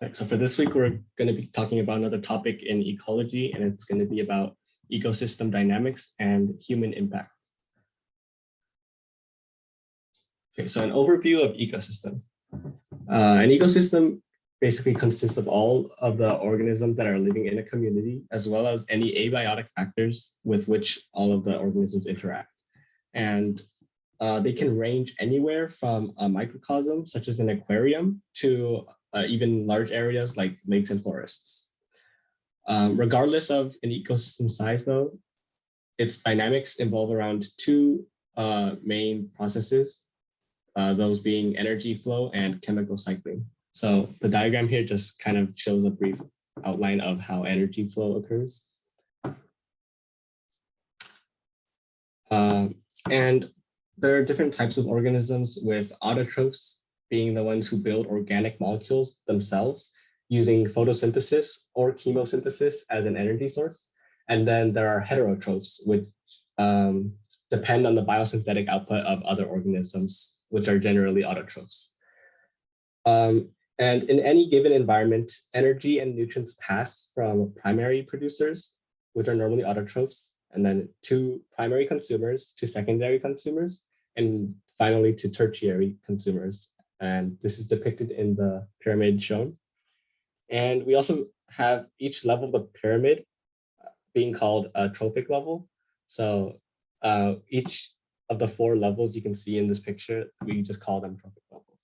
Right, so for this week, we're going to be talking about another topic in ecology, and it's going to be about ecosystem dynamics and human impact. Okay, so an overview of ecosystem. An ecosystem basically consists of all of the organisms that are living in a community, as well as any abiotic factors with which all of the organisms interact. And they can range anywhere from a microcosm, such as an aquarium, to even large areas like lakes and forests. Regardless of an ecosystem size, though, its dynamics involve around two main processes, those being energy flow and chemical cycling. So the diagram here just kind of shows a brief outline of how energy flow occurs. And there are different types of organisms, with autotrophs being the ones who build organic molecules themselves using photosynthesis or chemosynthesis as an energy source. And then there are heterotrophs, which depend on the biosynthetic output of other organisms, which are generally autotrophs. And in any given environment, energy and nutrients pass from primary producers, which are normally autotrophs, and then to primary consumers, to secondary consumers, and finally to tertiary consumers. And this is depicted in the pyramid shown. And we also have each level of the pyramid being called a trophic level. So each of the four levels you can see in this picture, we just call them trophic levels.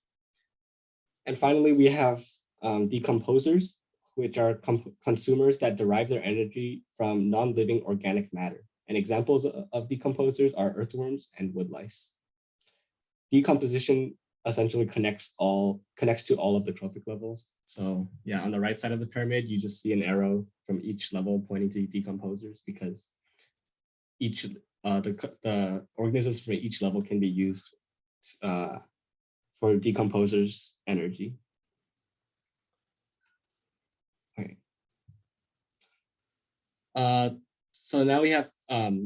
And finally, we have decomposers, which are consumers that derive their energy from non-living organic matter. And examples of decomposers are earthworms and woodlice. Decomposition essentially connects to all of the trophic levels. So yeah, on the right side of the pyramid, you just see an arrow from each level pointing to decomposers, because each the organisms from each level can be used for decomposers' energy. Okay. So now we have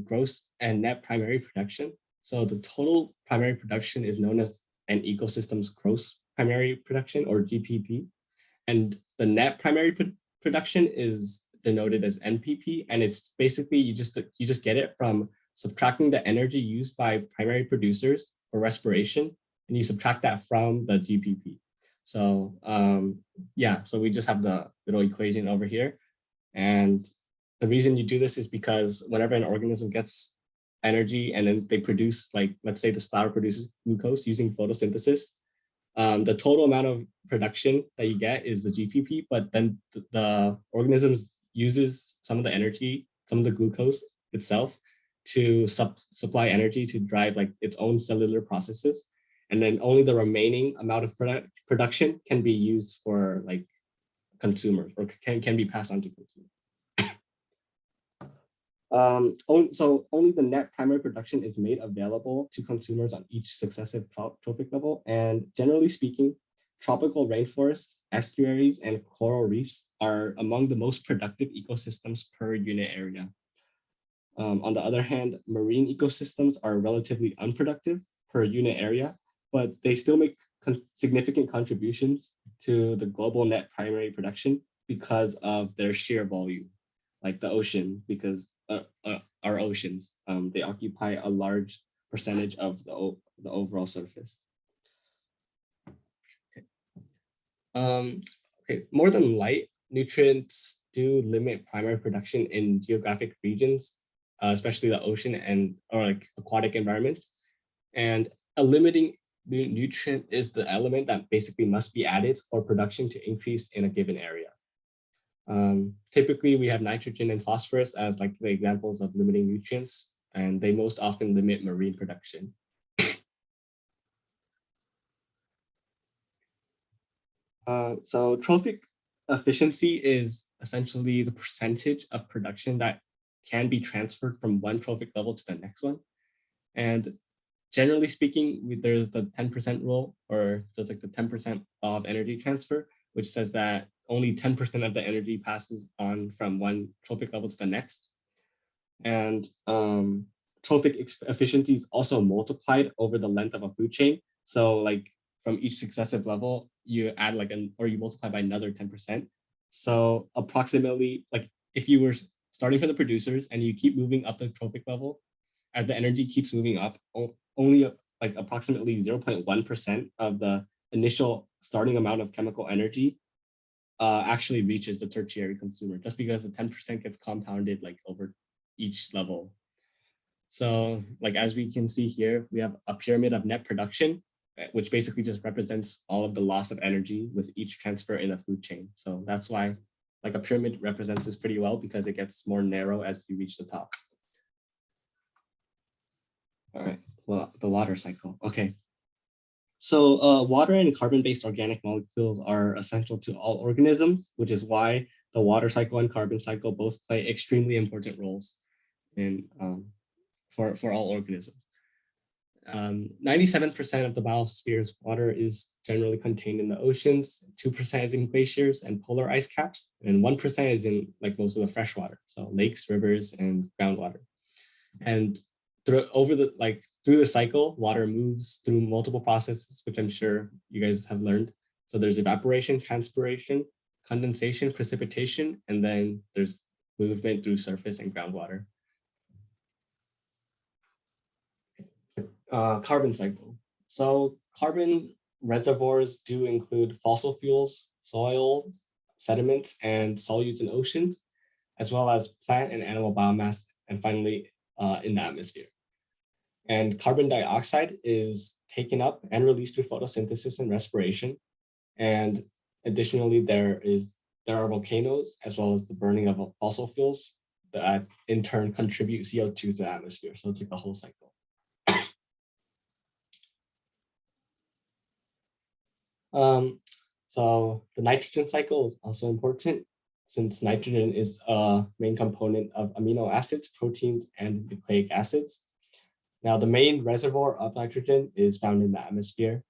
gross and net primary production. So the total primary production is known as an ecosystem's gross primary production, or GPP. And the net primary production is denoted as NPP. And it's basically, you just get it from subtracting the energy used by primary producers for respiration, and you subtract that from the GPP. So yeah, so we just have the little equation over here. And the reason you do this is because whenever an organism gets energy and then they produce, like, let's say this flower produces glucose using photosynthesis, the total amount of production that you get is the GPP, but then the organisms uses some of the energy, some of the glucose itself, to supply energy to drive like its own cellular processes. And then only the remaining amount of production can be used for like consumers, or can be passed on to consumers. So only the net primary production is made available to consumers on each successive trophic level. And generally speaking, tropical rainforests, estuaries, and coral reefs are among the most productive ecosystems per unit area. On the other hand, marine ecosystems are relatively unproductive per unit area, but they still make significant contributions to the global net primary production because of their sheer volume, like the ocean, because our oceans, they occupy a large percentage of the overall surface. Okay. Okay, more than light, nutrients do limit primary production in geographic regions, especially the ocean or like aquatic environments. And a limiting nutrient is the element that basically must be added for production to increase in a given area. Typically, we have nitrogen and phosphorus as like the examples of limiting nutrients, and they most often limit marine production. So trophic efficiency is essentially the percentage of production that can be transferred from one trophic level to the next one. And generally speaking, there's the 10% rule, or just like the 10% of energy transfer, which says that only 10% of the energy passes on from one trophic level to the next. And trophic efficiency is also multiplied over the length of a food chain. So like from each successive level, you add like or you multiply by another 10%. So approximately, like if you were starting from the producers and you keep moving up the trophic level, as the energy keeps moving up, only like approximately 0.1% of the initial starting amount of chemical energy actually reaches the tertiary consumer, just because the 10% gets compounded like over each level. So like as we can see here, we have a pyramid of net production, which basically just represents all of the loss of energy with each transfer in a food chain. So that's why like a pyramid represents this pretty well, because it gets more narrow as you reach the top. All right, well, the water cycle. Okay. So water and carbon-based organic molecules are essential to all organisms, which is why the water cycle and carbon cycle both play extremely important roles in for all organisms. 97% of the biosphere's water is generally contained in the oceans, 2% is in glaciers and polar ice caps, and 1% is in like most of the fresh water, so lakes, rivers, and groundwater. And through the cycle, water moves through multiple processes, which I'm sure you guys have learned. So there's evaporation, transpiration, condensation, precipitation, and then there's movement through surface and groundwater. Carbon cycle. So carbon reservoirs do include fossil fuels, soil, sediments, and solutes in oceans, as well as plant and animal biomass, and finally in the atmosphere. And carbon dioxide is taken up and released through photosynthesis and respiration. And additionally, there are volcanoes, as well as the burning of fossil fuels that in turn contribute CO2 to the atmosphere. So it's like the whole cycle. So the nitrogen cycle is also important, since nitrogen is a main component of amino acids, proteins, and nucleic acids. Now, the main reservoir of nitrogen is found in the atmosphere,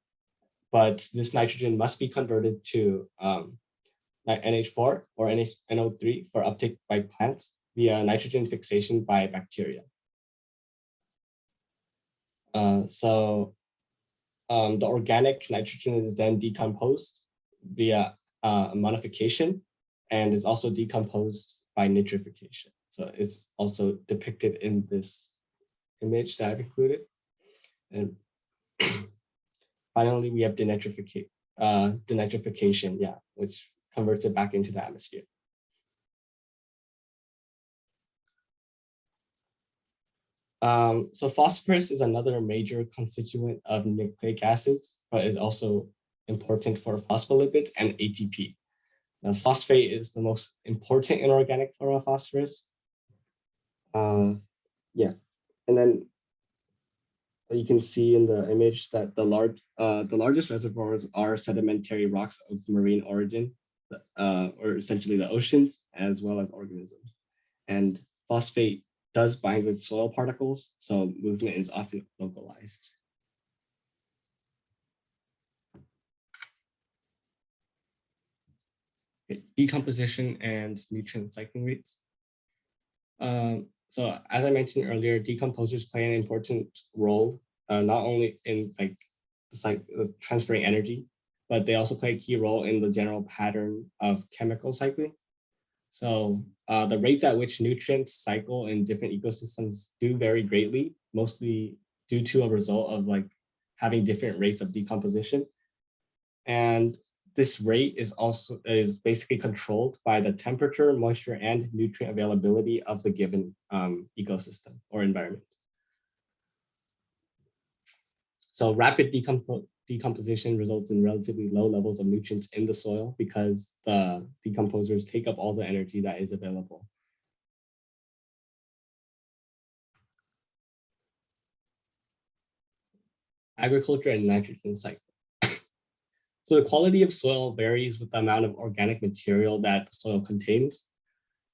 but this nitrogen must be converted to NH4 or NO3 for uptake by plants via nitrogen fixation by bacteria. The organic nitrogen is then decomposed via ammonification, and is also decomposed by nitrification. So it's also depicted in this image that I've included. And finally, we have denitrification, which converts it back into the atmosphere. So phosphorus is another major constituent of nucleic acids, but is also important for phospholipids and ATP. Now, phosphate is the most important inorganic form of phosphorus. And then you can see in the image that the largest reservoirs are sedimentary rocks of marine origin, or essentially the oceans, as well as organisms. And phosphate does bind with soil particles, so movement is often localized. Okay, decomposition and nutrient cycling rates. So as I mentioned earlier, decomposers play an important role, not only in like transferring energy, but they also play a key role in the general pattern of chemical cycling. So the rates at which nutrients cycle in different ecosystems do vary greatly, mostly due to a result of like having different rates of decomposition. And this rate is basically controlled by the temperature, moisture, and nutrient availability of the given ecosystem or environment. So rapid decomposition results in relatively low levels of nutrients in the soil because the decomposers take up all the energy that is available. Agriculture and nitrogen cycle. So the quality of soil varies with the amount of organic material that the soil contains.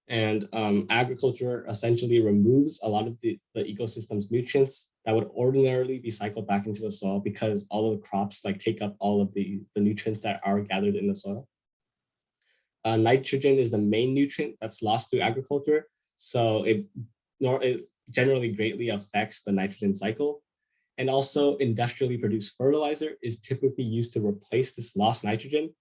And agriculture essentially removes a lot of the ecosystem's nutrients that would ordinarily be cycled back into the soil, because all of the crops like take up all of the nutrients that are gathered in the soil. Nitrogen is the main nutrient that's lost through agriculture. So it generally greatly affects the nitrogen cycle. And also industrially produced fertilizer is typically used to replace this lost nitrogen.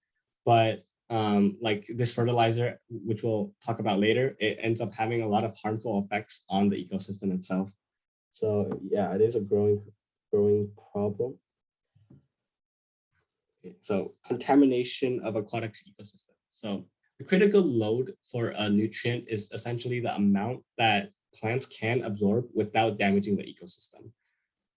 But like this fertilizer, which we'll talk about later, it ends up having a lot of harmful effects on the ecosystem itself. So yeah, it is a growing problem. Okay, so contamination of aquatic ecosystem. So the critical load for a nutrient is essentially the amount that plants can absorb without damaging the ecosystem.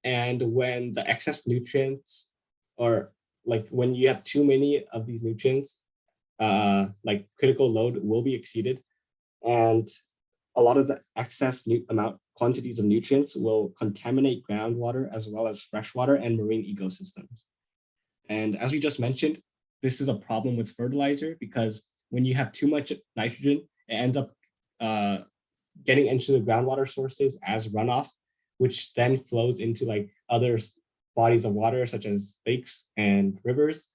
And when the excess nutrients, or like when you have too many of these nutrients, like critical load will be exceeded, and a lot of the excess quantities of nutrients will contaminate groundwater as well as freshwater and marine ecosystems. And as we just mentioned, this is a problem with fertilizer because when you have too much nitrogen, it ends up getting into the groundwater sources as runoff, which then flows into like other bodies of water, such as lakes and rivers.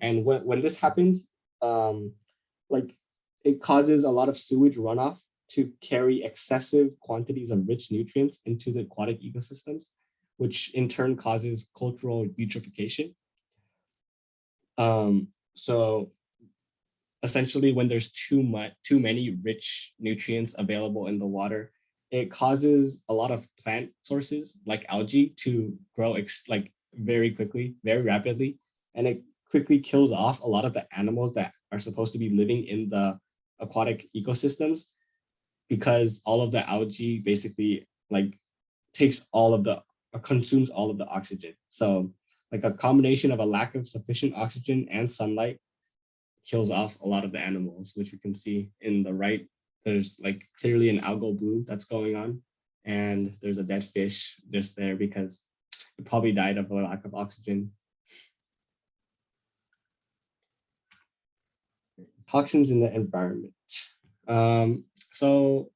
And when this happens, like it causes a lot of sewage runoff to carry excessive quantities of rich nutrients into the aquatic ecosystems, which in turn causes cultural eutrophication. So essentially, when there's too many rich nutrients available in the water, it causes a lot of plant sources like algae to grow like very quickly, very rapidly, and it quickly kills off a lot of the animals that are supposed to be living in the aquatic ecosystems, because all of the algae basically like takes all of the or consumes all of the oxygen. So like a combination of a lack of sufficient oxygen and sunlight kills off a lot of the animals, which we can see in the right. There's like clearly an algal bloom that's going on, and there's a dead fish just there because it probably died of a lack of oxygen. Toxins in the environment. So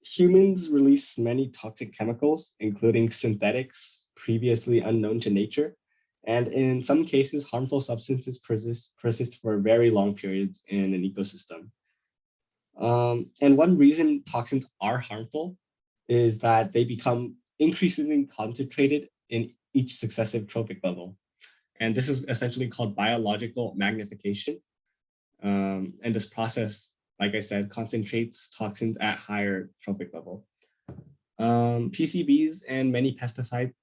humans release many toxic chemicals, including synthetics previously unknown to nature. And in some cases, harmful substances persist for very long periods in an ecosystem. And one reason toxins are harmful is that they become increasingly concentrated in each successive trophic level. And this is essentially called biological magnification. And this process, like I said, concentrates toxins at higher trophic level. PCBs and many pesticides,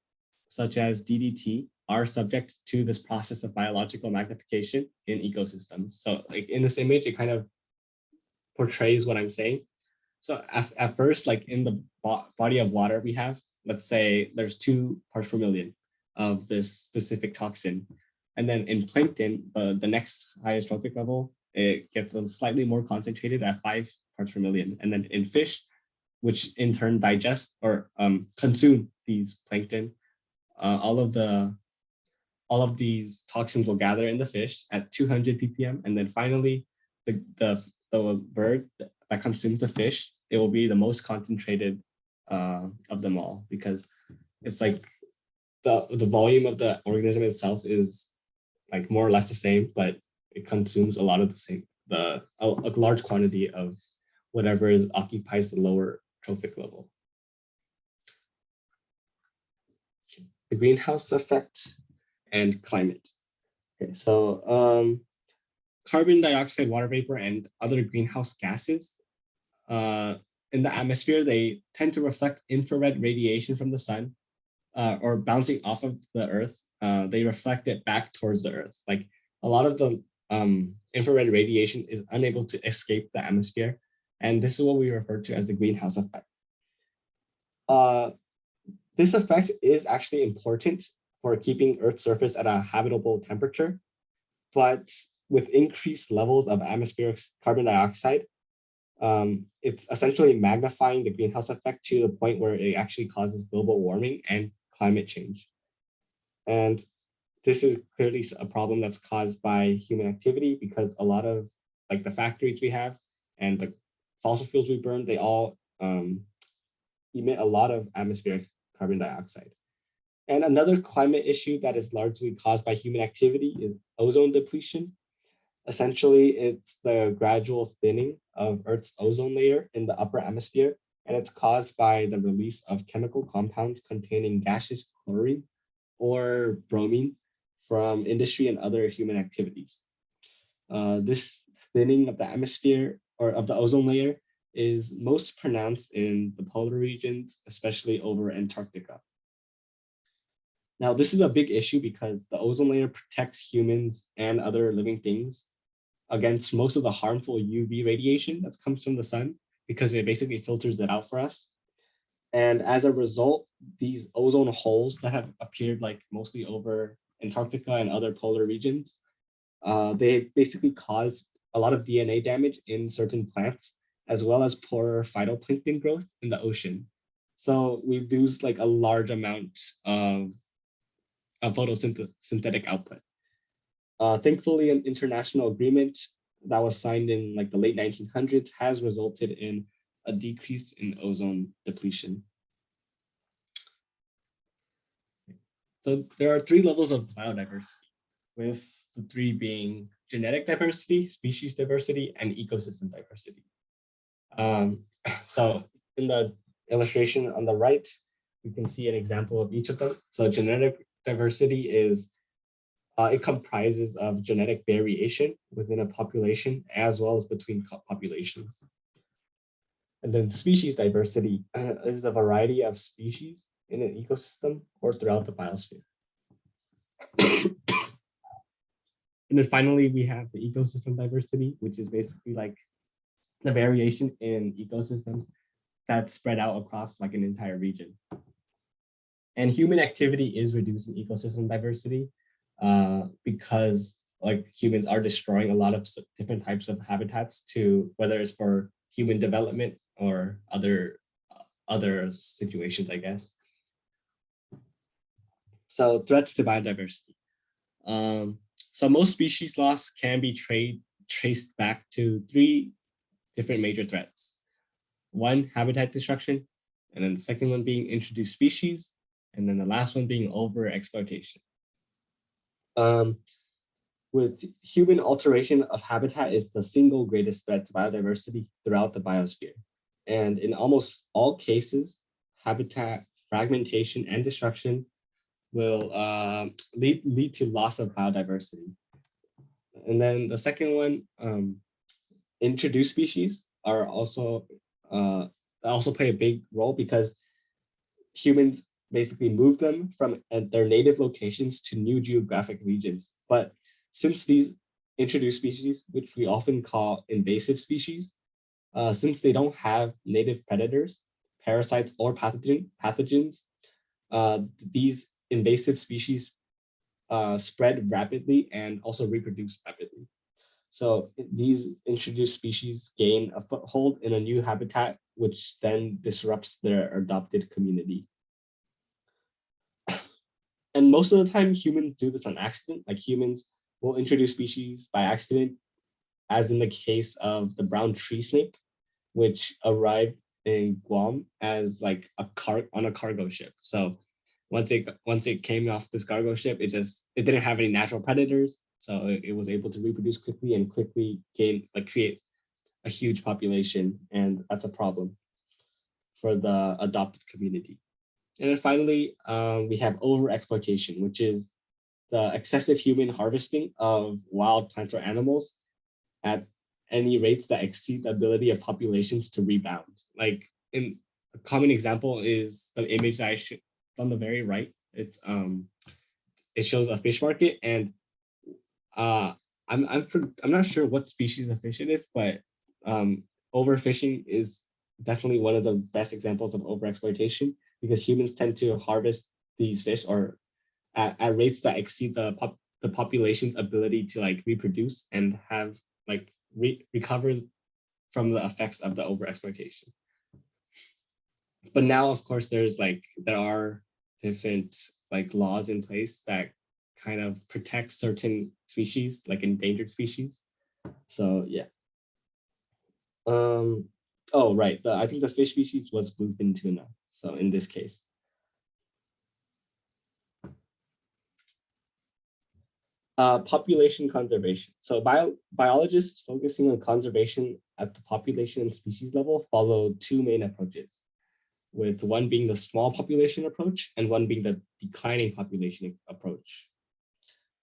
such as DDT, are subject to this process of biological magnification in ecosystems. So like in this image, it kind of portrays what I'm saying. So at first, like in the body of water we have, let's say there's 2 parts per million of this specific toxin. And then in plankton, the next highest trophic level, it gets slightly more concentrated at 5 parts per million. And then in fish, which in turn digest or consume these plankton, all of these toxins will gather in the fish at 200 ppm, and then finally the bird that consumes the fish, it will be the most concentrated of them all, because it's like the volume of the organism itself is like more or less the same, but it consumes a lot of the same, a large quantity of whatever occupies the lower trophic level. The greenhouse effect and climate. Okay, so carbon dioxide, water vapor, and other greenhouse gases in the atmosphere, they tend to reflect infrared radiation from the sun, or bouncing off of the earth. They reflect it back towards the earth. Like a lot of the infrared radiation is unable to escape the atmosphere, and this is what we refer to as the greenhouse effect. This effect is actually important for keeping Earth's surface at a habitable temperature, but with increased levels of atmospheric carbon dioxide, it's essentially magnifying the greenhouse effect to the point where it actually causes global warming and climate change. And this is clearly a problem that's caused by human activity, because a lot of like the factories we have and the fossil fuels we burn, they all emit a lot of atmospheric carbon dioxide. And another climate issue that is largely caused by human activity is ozone depletion. Essentially, it's the gradual thinning of Earth's ozone layer in the upper atmosphere, and it's caused by the release of chemical compounds containing gaseous chlorine or bromine from industry and other human activities. This thinning of the atmosphere or of the ozone layer is most pronounced in the polar regions, especially over Antarctica. Now, this is a big issue because the ozone layer protects humans and other living things against most of the harmful UV radiation that comes from the sun, because it basically filters it out for us. And as a result, these ozone holes that have appeared like mostly over Antarctica and other polar regions, they basically cause a lot of DNA damage in certain plants, as well as poor phytoplankton growth in the ocean. So we lose like a large amount of photosynthetic output. Thankfully, an international agreement that was signed in like the late 1900s has resulted in a decrease in ozone depletion. So there are 3 levels of biodiversity, with the 3 being genetic diversity, species diversity, and ecosystem diversity. So in the illustration on the right, you can see an example of each of them. So genetic diversity is, it comprises of genetic variation within a population as well as between populations. And then species diversity is the variety of species in an ecosystem or throughout the biosphere. And then finally, we have the ecosystem diversity, which is basically like the variation in ecosystems that's spread out across like an entire region. And human activity is reducing ecosystem diversity because like humans are destroying a lot of different types of habitats to, whether it's for human development or other situations, I guess. So threats to biodiversity. So most species loss can be traced back to 3 different major threats. 1, habitat destruction, and then the second one being introduced species, and then the last one being overexploitation. With human alteration of habitat is the single greatest threat to biodiversity throughout the biosphere. And in almost all cases, habitat fragmentation and destruction will lead to loss of biodiversity. And then the second one, introduced species are also play a big role because humans basically move them from their native locations to new geographic regions. But since these introduced species, which we often call invasive species, since they don't have native predators, parasites, or pathogens, these invasive species spread rapidly and also reproduce rapidly. So these introduced species gain a foothold in a new habitat, which then disrupts their adopted community. And most of the time, humans do this on accident. Like humans will introduce species by accident, as in the case of the brown tree snake, which arrived in Guam as like on a cargo ship. So once it came off this cargo ship, it didn't have any natural predators, so it was able to reproduce quickly and quickly create a huge population, and that's a problem for the adopted community. And then finally, we have overexploitation, which is the excessive human harvesting of wild plants or animals at any rates that exceed the ability of populations to rebound. Like a common example is the image that I showed on the very right. It shows a fish market, and I'm not sure what species of fish it is, but overfishing is definitely one of the best examples of overexploitation, because humans tend to harvest these fish or at rates that exceed the population's ability to like reproduce and have like recover from the effects of the overexploitation. But now, of course, there are different like laws in place that kind of protect certain species, like endangered species. So yeah. Oh, right. I think the fish species was bluefin tuna. So in this case. Population conservation. So biologists focusing on conservation at the population and species level follow 2 main approaches. with one being the small population approach and one being the declining population approach.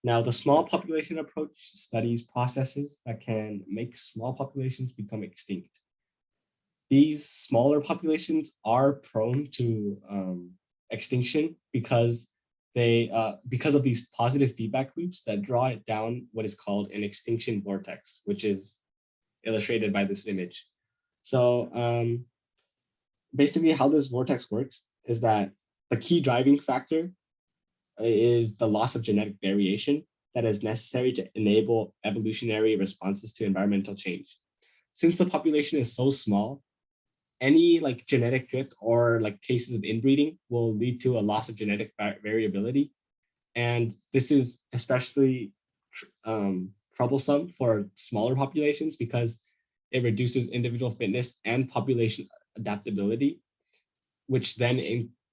Now, the small population approach studies processes that can make small populations become extinct. These smaller populations are prone to extinction because because of these positive feedback loops that draw it down what is called an extinction vortex, which is illustrated by this image. So basically how this vortex works is that the key driving factor is the loss of genetic variation that is necessary to enable evolutionary responses to environmental change. Since the population is so small, any like genetic drift or like cases of inbreeding will lead to a loss of genetic variability. And this is especially troublesome for smaller populations because it reduces individual fitness and population adaptability, which then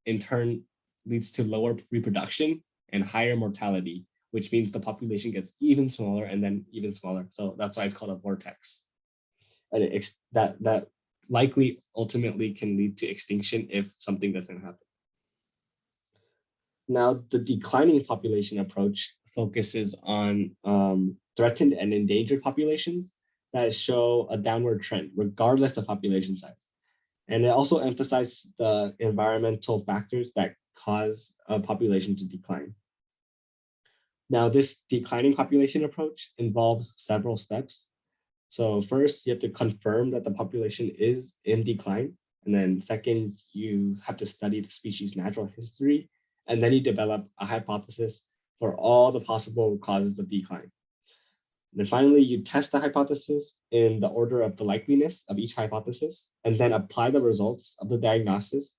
in turn leads to lower reproduction and higher mortality, which means the population gets even smaller and then even smaller. So that's why it's called a vortex. And that likely ultimately can lead to extinction if something doesn't happen. Now, the declining population approach focuses on threatened and endangered populations that show a downward trend, regardless of population size. And it also emphasizes the environmental factors that cause a population to decline. Now, this declining population approach involves several steps. So first, you have to confirm that the population is in decline. And then second, you have to study the species' natural history. And then you develop a hypothesis for all the possible causes of decline. And then finally, you test the hypothesis in the order of the likeliness of each hypothesis, and then apply the results of the diagnosis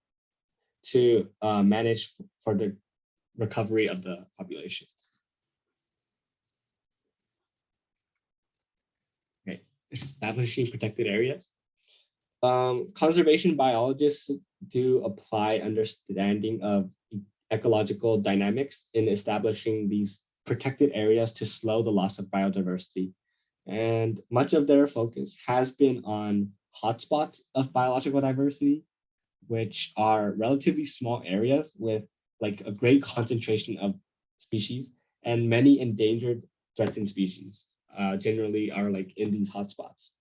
to manage for the recovery of the populations. Okay, establishing protected areas. Conservation biologists do apply understanding of ecological dynamics in establishing these protected areas to slow the loss of biodiversity. And much of their focus has been on hotspots of biological diversity, which are relatively small areas with like a great concentration of species, and many endangered threatened species generally are like in these hotspots.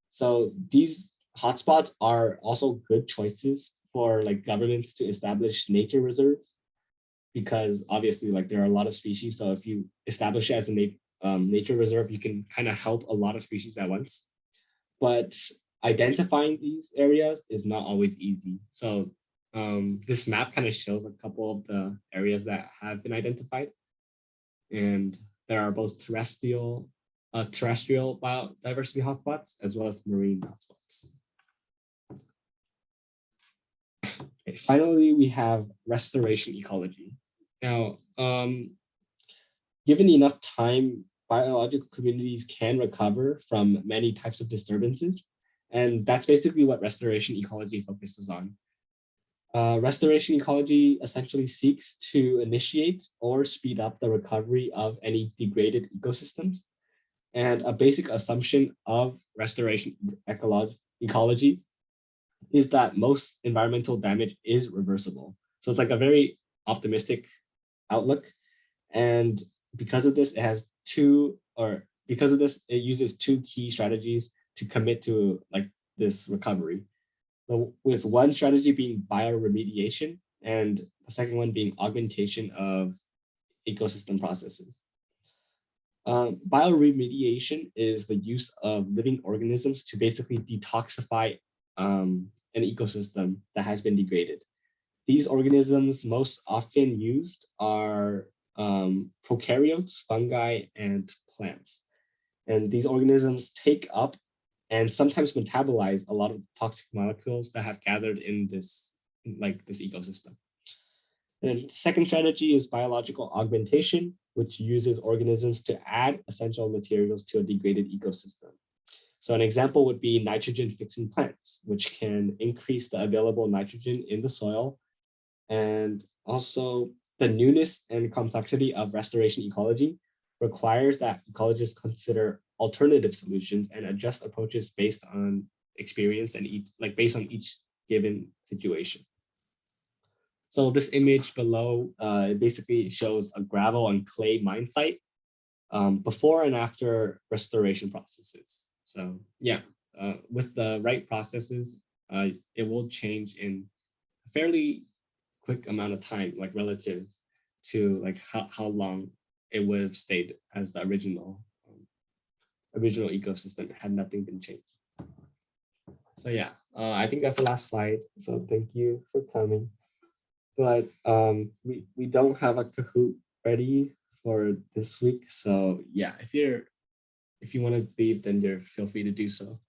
So these hotspots are also good choices for like governments to establish nature reserves, because obviously like there are a lot of species. So if you establish it as a nature reserve, you can kind of help a lot of species at once. But identifying these areas is not always easy. So this map kind of shows a couple of the areas that have been identified. And there are both terrestrial biodiversity hotspots as well as marine hotspots. Okay, finally, we have restoration ecology. Now, given enough time, biological communities can recover from many types of disturbances. And that's basically what restoration ecology focuses on. Restoration ecology essentially seeks to initiate or speed up the recovery of any degraded ecosystems. And a basic assumption of restoration ecology is that most environmental damage is reversible. So it's like a very optimistic outlook. And because of this, it uses two key strategies to commit to like this recovery. So with one strategy being bioremediation and the second one being augmentation of ecosystem processes. Bioremediation is the use of living organisms to basically detoxify an ecosystem that has been degraded. These organisms most often used are prokaryotes, fungi, and plants. And these organisms take up and sometimes metabolize a lot of toxic molecules that have gathered in this ecosystem. And the second strategy is biological augmentation, which uses organisms to add essential materials to a degraded ecosystem. So an example would be nitrogen-fixing plants, which can increase the available nitrogen in the soil. And also the newness and complexity of restoration ecology requires that ecologists consider alternative solutions and adjust approaches based on experience and based on each given situation. So this image below basically shows a gravel and clay mine site before and after restoration processes. So yeah, with the right processes, it will change in a fairly quick amount of time, like relative to like how long it would have stayed as the original ecosystem had nothing been changed. So yeah, I think that's the last slide. So thank you for coming. But we don't have a Kahoot ready for this week. So yeah, if you want to leave, then feel free to do so.